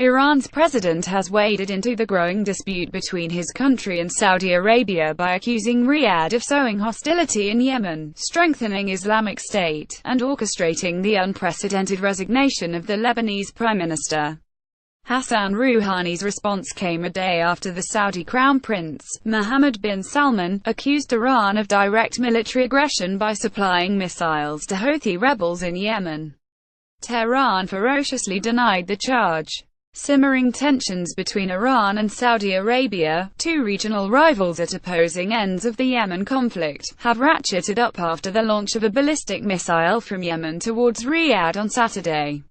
Iran's president has waded into the growing dispute between his country and Saudi Arabia by accusing Riyadh of sowing hostility in Yemen, strengthening Islamic State, and orchestrating the unprecedented resignation of the Lebanese Prime Minister. Hassan Rouhani's response came a day after the Saudi Crown Prince, Mohammed bin Salman, accused Iran of direct military aggression by supplying missiles to Houthi rebels in Yemen. Tehran ferociously denied the charge. Simmering tensions between Iran and Saudi Arabia, two regional rivals at opposing ends of the Yemen conflict, have ratcheted up after the launch of a ballistic missile from Yemen towards Riyadh on Saturday.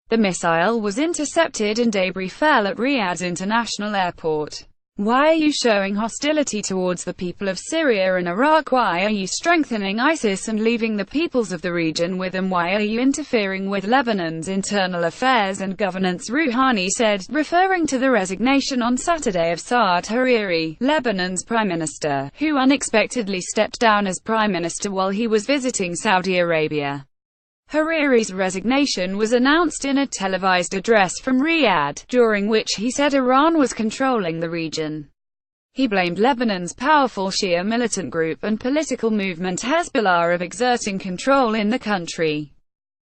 The missile was intercepted and debris fell at Riyadh's international airport. Why are you showing hostility towards the people of Syria and Iraq? Why are you strengthening ISIS and leaving the peoples of the region with them? Why are you interfering with Lebanon's internal affairs and governance? Rouhani said, referring to the resignation on Saturday of Saad Hariri, Lebanon's prime minister, who unexpectedly stepped down as prime minister while he was visiting Saudi Arabia. Hariri's resignation was announced in a televised address from Riyadh, during which he said Iran was controlling the region. He blamed Lebanon's powerful Shia militant group and political movement Hezbollah of exerting control in the country.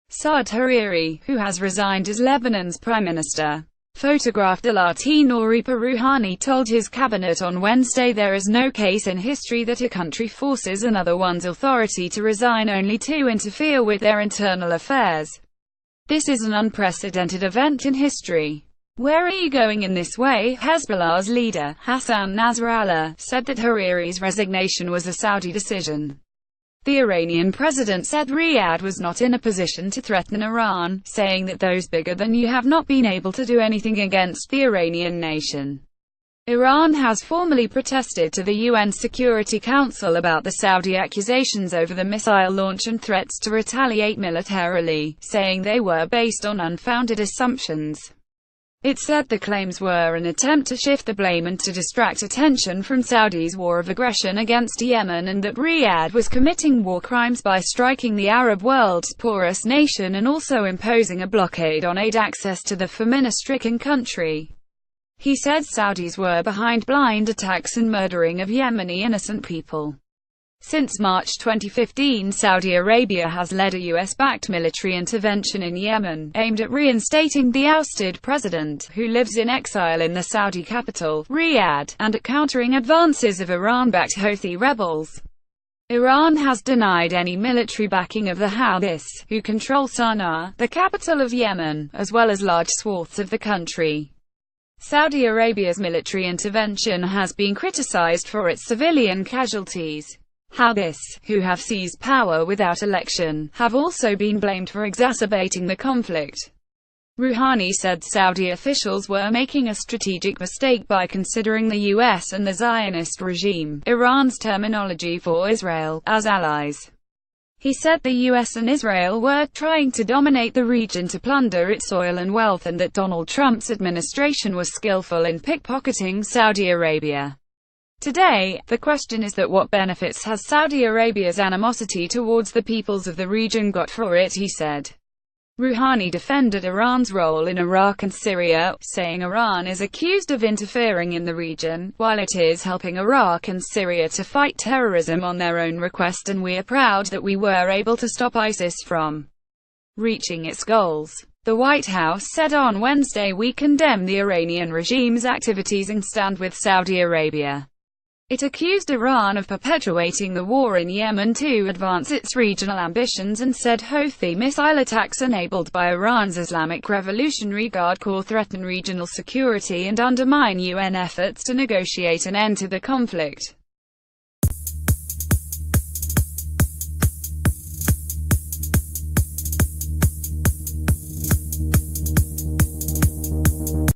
Saad Hariri, who has resigned as Lebanon's prime minister, photographed Alati Nouri. Rouhani told his cabinet on Wednesday there is no case in history that a country forces another one's authority to resign only to interfere with their internal affairs. This is an unprecedented event in history. Where are you going in this way? Hezbollah's leader, Hassan Nasrallah, said that Hariri's resignation was a Saudi decision. The Iranian president said Riyadh was not in a position to threaten Iran, saying that those bigger than you have not been able to do anything against the Iranian nation. Iran has formally protested to the UN Security Council about the Saudi accusations over the missile launch and threats to retaliate militarily, saying they were based on unfounded assumptions. It said the claims were an attempt to shift the blame and to distract attention from Saudi's war of aggression against Yemen, and that Riyadh was committing war crimes by striking the Arab world's poorest nation and also imposing a blockade on aid access to the famine-stricken country. He said Saudis were behind blind attacks and murdering of Yemeni innocent people. Since March 2015, Saudi Arabia has led a US-backed military intervention in Yemen, aimed at reinstating the ousted president, who lives in exile in the Saudi capital, Riyadh, and at countering advances of Iran-backed Houthi rebels. Iran has denied any military backing of the Houthis, who control Sana'a, the capital of Yemen, as well as large swaths of the country. Saudi Arabia's military intervention has been criticized for its civilian casualties. Houthis, who have seized power without election, have also been blamed for exacerbating the conflict. Rouhani said Saudi officials were making a strategic mistake by considering the US and the Zionist regime, Iran's terminology for Israel, as allies. He said the US and Israel were trying to dominate the region to plunder its oil and wealth, and that Donald Trump's administration was skillful in pickpocketing Saudi Arabia. Today, the question is that what benefits has Saudi Arabia's animosity towards the peoples of the region got for it, he said. Rouhani defended Iran's role in Iraq and Syria, saying Iran is accused of interfering in the region, while it is helping Iraq and Syria to fight terrorism on their own request, and we are proud that we were able to stop ISIS from reaching its goals. The White House said on Wednesday, we condemn the Iranian regime's activities and stand with Saudi Arabia. It accused Iran of perpetuating the war in Yemen to advance its regional ambitions, and said Houthi missile attacks enabled by Iran's Islamic Revolutionary Guard Corps threaten regional security and undermine UN efforts to negotiate an end to the conflict.